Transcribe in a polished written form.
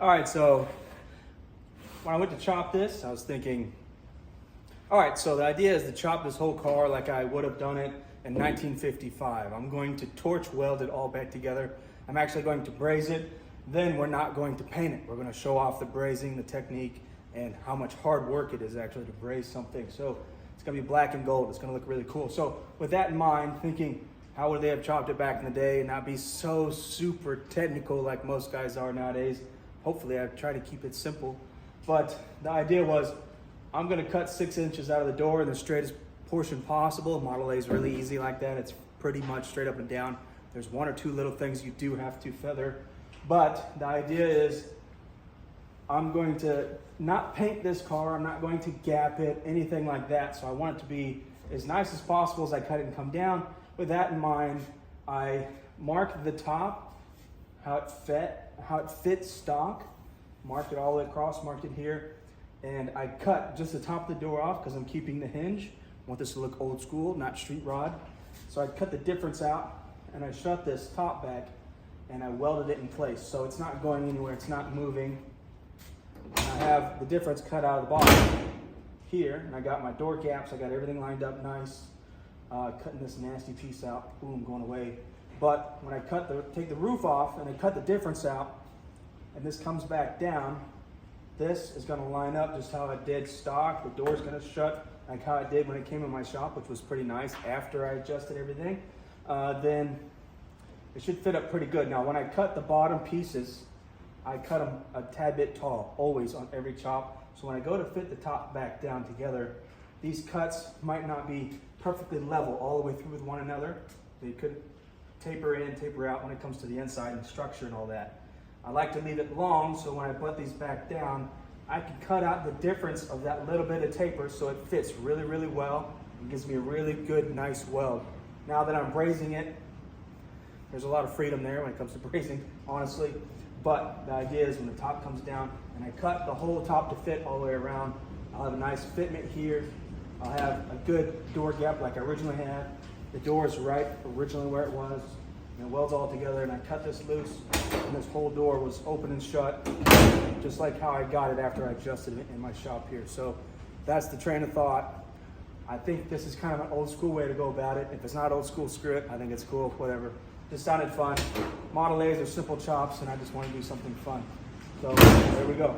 All right, so when I went to chop this, I was thinking, all right, so the idea is to chop this whole car like I would have done it in 1955. I'm going to torch weld it all back together. I'm actually going to braze it. Then we're not going to paint it. We're going to show off the brazing, the technique, and how much hard work it is actually to braze something. So it's going to be black and gold. It's going to look really cool. So with that in mind, thinking, how would they have chopped it back in the day and not be so super technical like most guys are nowadays? Hopefully I try to keep it simple. But the idea was, I'm gonna cut 6 inches out of the door in the straightest portion possible. Model A is really easy like that. It's pretty much straight up and down. There's one or two little things you do have to feather. But the idea is, I'm going to not paint this car. I'm not going to gap it, anything like that. So I want it to be as nice as possible as I cut it and come down. With that in mind, I marked the top, how it fits stock, marked it all the way across, marked it here, and I cut just the top of the door off because I'm keeping the hinge. I want this to look old school, not street rod. So I cut the difference out and I shut this top back and I welded it in place. So it's not going anywhere, it's not moving. And I have the difference cut out of the bottom here, and I got my door gaps, I got everything lined up nice. Cutting this nasty piece out, boom, going away. But when I take the roof off and I cut the difference out, and this comes back down, this is gonna line up just how it did stock. The door's gonna shut like how it did when it came in my shop, which was pretty nice after I adjusted everything. Then it should fit up pretty good. Now, when I cut the bottom pieces, I cut them a tad bit tall, always on every chop. So when I go to fit the top back down together, these cuts might not be perfectly level all the way through with one another. They could taper in, taper out when it comes to the inside and structure and all that. I like to leave it long, so when I put these back down, I can cut out the difference of that little bit of taper so it fits really, really well. It gives me a really good, nice weld. Now that I'm brazing it, there's a lot of freedom there when it comes to brazing, honestly. But the idea is when the top comes down and I cut the whole top to fit all the way around, I'll have a nice fitment here. I'll have a good door gap like I originally had. The door is right originally where it was. And it welds all together, and I cut this loose, and this whole door was open and shut, just like how I got it after I adjusted it in my shop here. So that's the train of thought. I think this is kind of an old school way to go about it. If it's not old school, screw it. I think it's cool, whatever. Just sounded fun. Model A's are simple chops, and I just want to do something fun. So there we go.